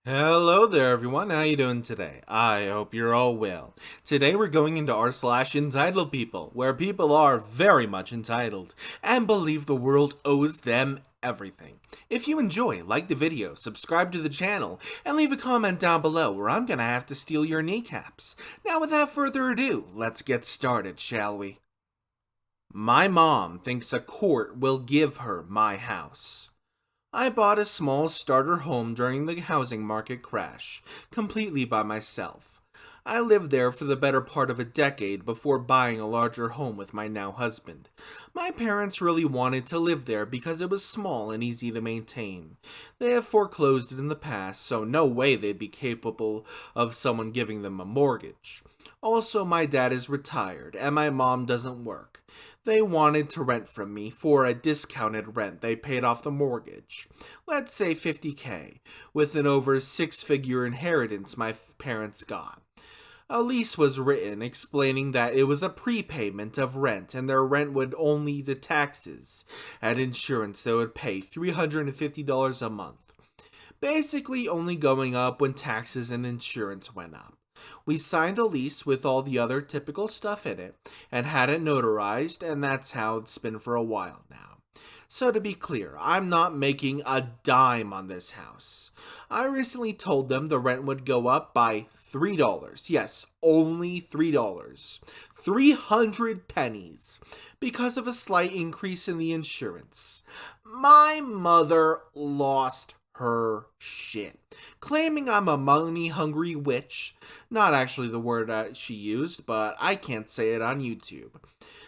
Hello there everyone, how you doing today? I hope you're all well. Today we're going into r/entitled people, where people are very much entitled and believe the world owes them everything. If you enjoy, like the video, subscribe to the channel, and leave a comment down below or I'm gonna have to steal your kneecaps. Now without further ado, let's get started, shall we? My mom thinks a court will give her my house. I bought a small starter home during the housing market crash, completely by myself. I lived there for the better part of a decade before buying a larger home with my now husband. My parents really wanted to live there because it was small and easy to maintain. They have foreclosed in the past, so no way they'd be capable of someone giving them a mortgage. Also, my dad is retired and my mom doesn't work. They wanted to rent from me for a discounted rent they paid off the mortgage. Let's say $50K, with an over six-figure inheritance my parents got. A lease was written explaining that it was a prepayment of rent and their rent would only the taxes and insurance they would pay $350 a month. Basically only going up when taxes and insurance went up. We signed the lease with all the other typical stuff in it and had it notarized, and that's how it's been for a while now. So to be clear, I'm not making a dime on this house. I recently told them the rent would go up by $3. Yes, only $3. 300 pennies because of a slight increase in the insurance. My mother lost her shit, claiming I'm a money-hungry witch. Not actually the word she used, but I can't say it on YouTube.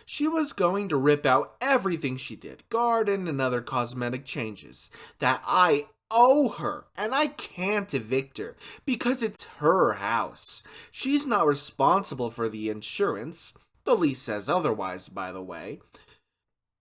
She was going to rip out everything she did, garden and other cosmetic changes, that I owe her, and I can't evict her because it's her house. She's not responsible for the insurance. The lease says otherwise, by the way.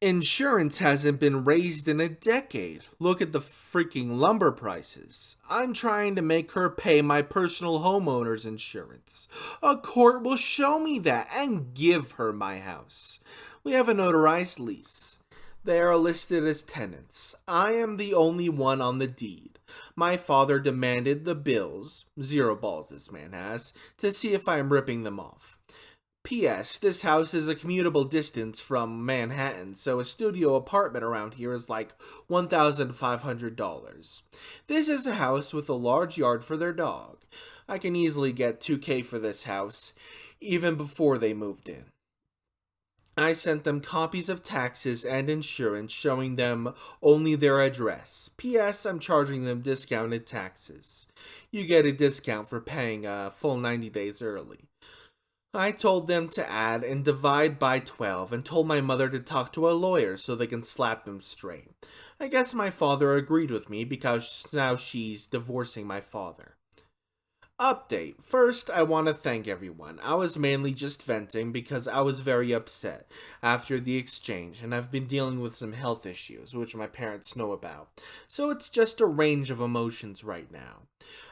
Insurance hasn't been raised in a decade. Look at the freaking lumber prices. I'm trying to make her pay my personal homeowner's insurance. A court will show me that and give her my house. We have a notarized lease. They are listed as tenants. I am the only one on the deed. My father demanded the bills, zero balls this man has, to see if I am ripping them off. P.S. This house is a commutable distance from Manhattan, so a studio apartment around here is like $1,500. This is a house with a large yard for their dog. I can easily get $2K for this house, even before they moved in. I sent them copies of taxes and insurance showing them only their address. P.S. I'm charging them discounted taxes. You get a discount for paying a full 90 days early. I told them to add and divide by 12 and told my mother to talk to a lawyer so they can slap them straight. I guess my father agreed with me because now she's divorcing my father. Update. First, I want to thank everyone. I was mainly just venting because I was very upset after the exchange and I've been dealing with some health issues, which my parents know about. So it's just a range of emotions right now.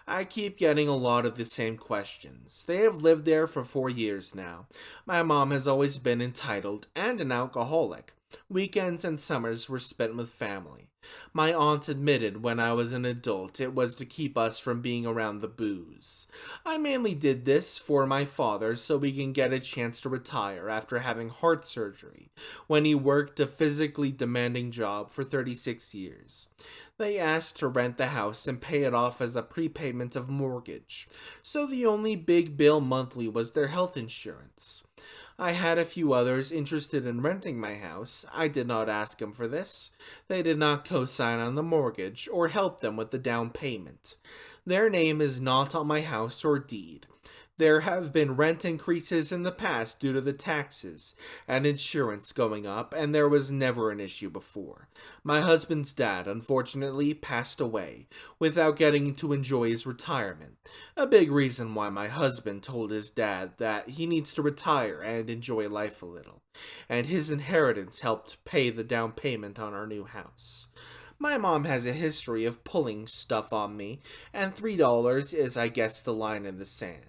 I keep getting a lot of the same questions. They have lived there for 4 years now. My mom has always been entitled and an alcoholic. Weekends and summers were spent with family. My aunt admitted when I was an adult it was to keep us from being around the booze. I mainly did this for my father so we can get a chance to retire after having heart surgery when he worked a physically demanding job for 36 years. They asked to rent the house and pay it off as a prepayment of mortgage, so the only big bill monthly was their health insurance. I had a few others interested in renting my house. I did not ask them for this. They did not co-sign on the mortgage or help them with the down payment. Their name is not on my house or deed. There have been rent increases in the past due to the taxes and insurance going up, and there was never an issue before. My husband's dad, unfortunately, passed away without getting to enjoy his retirement. A big reason why my husband told his dad that he needs to retire and enjoy life a little, and his inheritance helped pay the down payment on our new house. My mom has a history of pulling stuff on me, and $3 is, I guess, the line in the sand.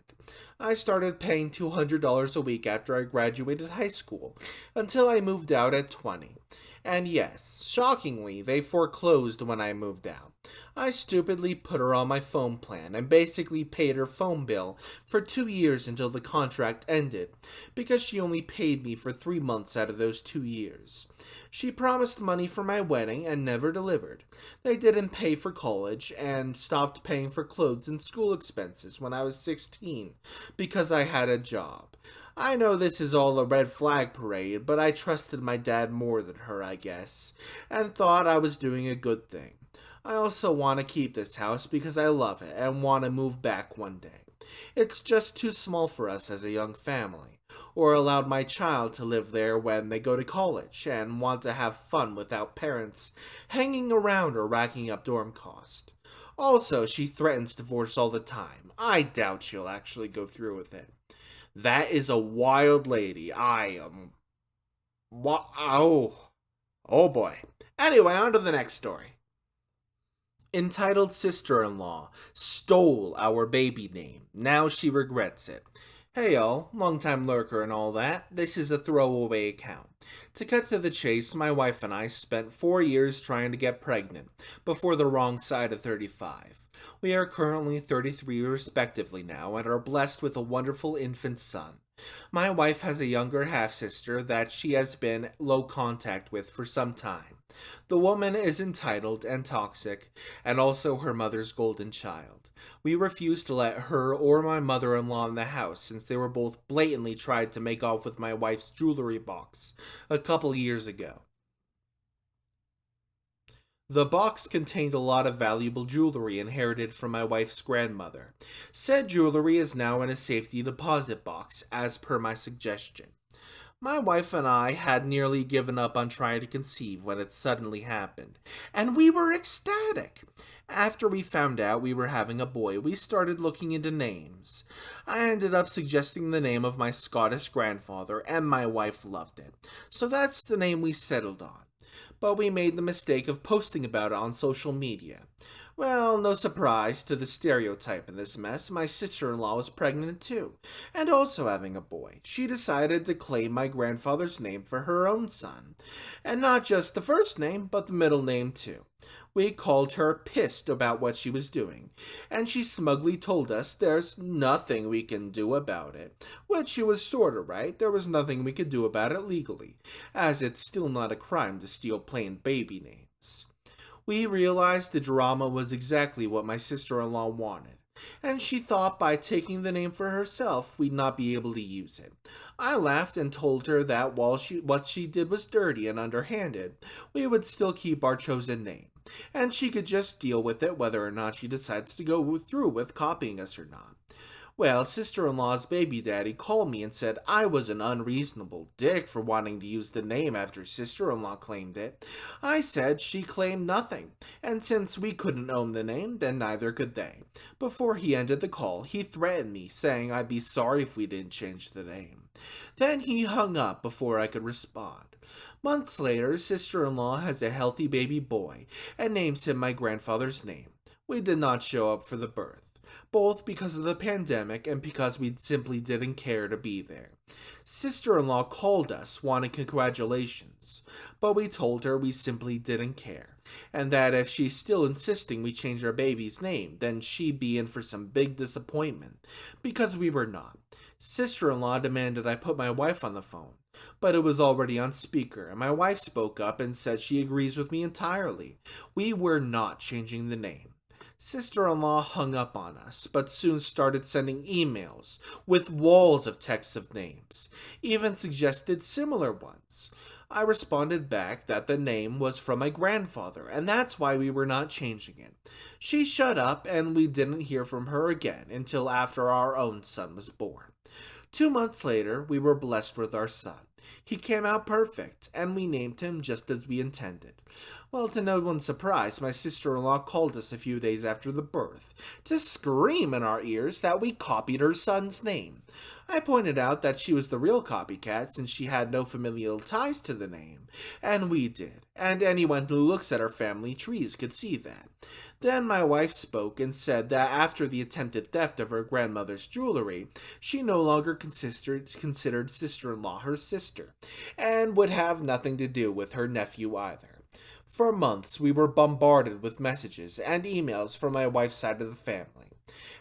I started paying $200 a week after I graduated high school, until I moved out at 20. And yes, shockingly, they foreclosed when I moved out. I stupidly put her on my phone plan and basically paid her phone bill for 2 years until the contract ended, because she only paid me for 3 months out of those 2 years. She promised money for my wedding and never delivered. They didn't pay for college and stopped paying for clothes and school expenses when I was 16 because I had a job. I know this is all a red flag parade, but I trusted my dad more than her, I guess, and thought I was doing a good thing. I also want to keep this house because I love it and want to move back one day. It's just too small for us as a young family, or allowed my child to live there when they go to college and want to have fun without parents hanging around or racking up dorm cost. Also, she threatens divorce all the time. I doubt she'll actually go through with it. That is a wild lady. Oh. Oh boy. Anyway, on to the next story. Entitled sister-in-law stole our baby name. Now she regrets it. Hey y'all, long-time lurker and all that. This is a throwaway account. To cut to the chase, my wife and I spent 4 years trying to get pregnant, before the wrong side of 35. We are currently 33 respectively now and are blessed with a wonderful infant son. My wife has a younger half-sister that she has been low contact with for some time. The woman is entitled and toxic, and also her mother's golden child. We refused to let her or my mother-in-law in the house since they were both blatantly tried to make off with my wife's jewelry box a couple years ago. The box contained a lot of valuable jewelry inherited from my wife's grandmother. Said jewelry is now in a safety deposit box, as per my suggestion. My wife and I had nearly given up on trying to conceive when it suddenly happened, and we were ecstatic. After we found out we were having a boy, we started looking into names. I ended up suggesting the name of my Scottish grandfather, and my wife loved it. So that's the name we settled on. But we made the mistake of posting about it on social media. Well, no surprise to the stereotype in this mess, my sister-in-law was pregnant too, and also having a boy. She decided to claim my grandfather's name for her own son. And not just the first name, but the middle name too. We called her pissed about what she was doing, and she smugly told us there's nothing we can do about it. Which she was sorta right, there was nothing we could do about it legally, as it's still not a crime to steal plain baby names. We realized the drama was exactly what my sister-in-law wanted, and she thought by taking the name for herself we'd not be able to use it. I laughed and told her that while what she did was dirty and underhanded, we would still keep our chosen name, and she could just deal with it whether or not she decides to go through with copying us or not. Well, sister-in-law's baby daddy called me and said I was an unreasonable dick for wanting to use the name after sister-in-law claimed it. I said she claimed nothing, and since we couldn't own the name, then neither could they. Before he ended the call, he threatened me, saying I'd be sorry if we didn't change the name. Then he hung up before I could respond. Months later, sister-in-law has a healthy baby boy and names him my grandfather's name. We did not show up for the birth, both because of the pandemic and because we simply didn't care to be there. Sister-in-law called us, wanting congratulations, but we told her we simply didn't care, and that if she's still insisting we change our baby's name, then she'd be in for some big disappointment, because we were not. Sister-in-law demanded I put my wife on the phone, but it was already on speaker, and my wife spoke up and said she agrees with me entirely. We were not changing the name. Sister-in-law hung up on us, but soon started sending emails with walls of texts of names, even suggested similar ones. I responded back that the name was from my grandfather, and that's why we were not changing it. She shut up, and we didn't hear from her again until after our own son was born. 2 months later, we were blessed with our son. He came out perfect, and we named him just as we intended. Well, to no one's surprise, my sister-in-law called us a few days after the birth to scream in our ears that we copied her son's name. I pointed out that she was the real copycat since she had no familial ties to the name, and we did, and anyone who looks at our family trees could see that. Then my wife spoke and said that after the attempted theft of her grandmother's jewelry, she no longer considered sister-in-law her sister, and would have nothing to do with her nephew either. For months, we were bombarded with messages and emails from my wife's side of the family.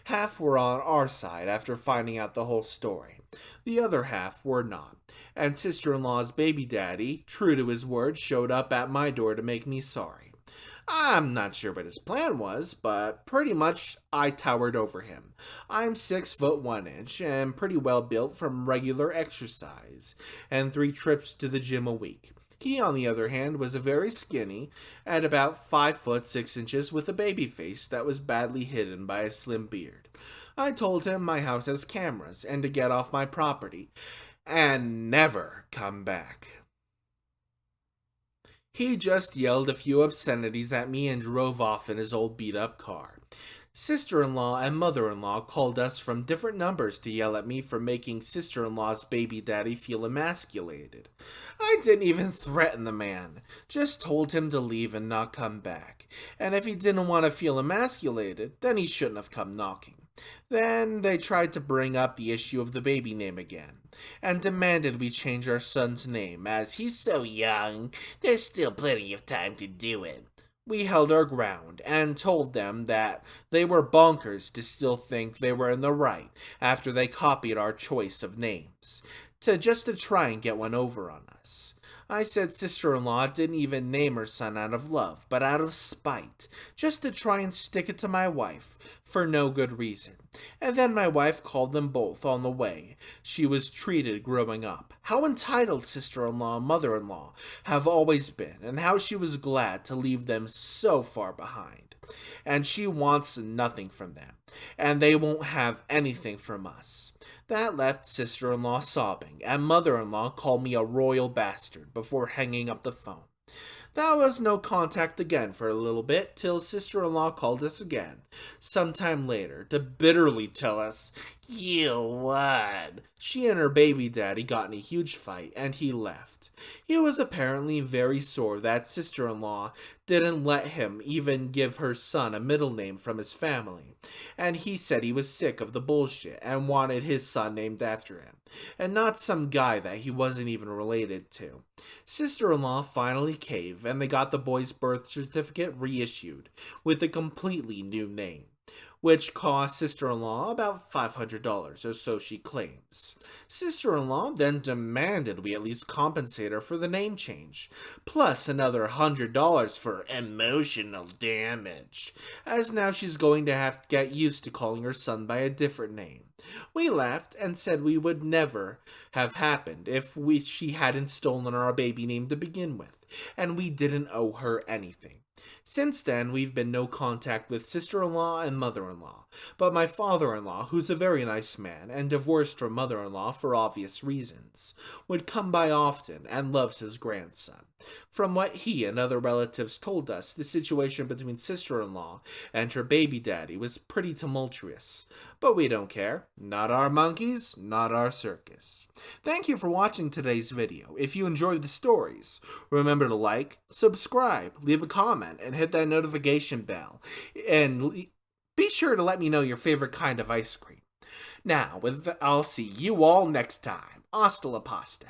Half were on our side after finding out the whole story. The other half were not. And sister-in-law's baby daddy, true to his word, showed up at my door to make me sorry. I'm not sure what his plan was, but pretty much I towered over him. I'm 6 foot 1 inch and pretty well built from regular exercise and 3 trips to the gym a week. He, on the other hand, was very skinny, at about 5 foot 6 inches, with a baby face that was badly hidden by a slim beard. I told him my house has cameras and to get off my property and never come back. He just yelled a few obscenities at me and drove off in his old beat-up car. Sister-in-law and mother-in-law called us from different numbers to yell at me for making sister-in-law's baby daddy feel emasculated. I didn't even threaten the man, just told him to leave and not come back. And if he didn't want to feel emasculated, then he shouldn't have come knocking. Then they tried to bring up the issue of the baby name again, and demanded we change our son's name, as he's so young, there's still plenty of time to do it. We held our ground and told them that they were bonkers to still think they were in the right after they copied our choice of names, just to try and get one over on us. I said sister-in-law didn't even name her son out of love, but out of spite, just to try and stick it to my wife, for no good reason. And then my wife called them both on the way she was treated growing up, how entitled sister-in-law and mother-in-law have always been, and how she was glad to leave them so far behind. And she wants nothing from them, and they won't have anything from us. That left sister-in-law sobbing, and mother-in-law called me a royal bastard before hanging up the phone. There was no contact again for a little bit, till sister-in-law called us again, sometime later, to bitterly tell us, "You won." She and her baby daddy got in a huge fight, and he left. He was apparently very sore that sister-in-law didn't let him even give her son a middle name from his family, and he said he was sick of the bullshit and wanted his son named after him, and not some guy that he wasn't even related to. Sister-in-law finally caved, and they got the boy's birth certificate reissued with a completely new name, which cost sister-in-law about $500, or so she claims. Sister-in-law then demanded we at least compensate her for the name change, plus another $100 for emotional damage, as now she's going to have to get used to calling her son by a different name. We laughed and said we would never have happened if she hadn't stolen our baby name to begin with, and we didn't owe her anything. Since then, we've been no contact with sister-in-law and mother-in-law, but my father-in-law, who's a very nice man and divorced from mother-in-law for obvious reasons, would come by often and loves his grandson. From what he and other relatives told us, the situation between sister-in-law and her baby daddy was pretty tumultuous. But we don't care. Not our monkeys, not our circus. Thank you for watching today's video. If you enjoyed the stories, remember to like, subscribe, leave a comment, and hit that notification bell. And be sure to let me know your favorite kind of ice cream. Now, I'll see you all next time. Hasta la pasta.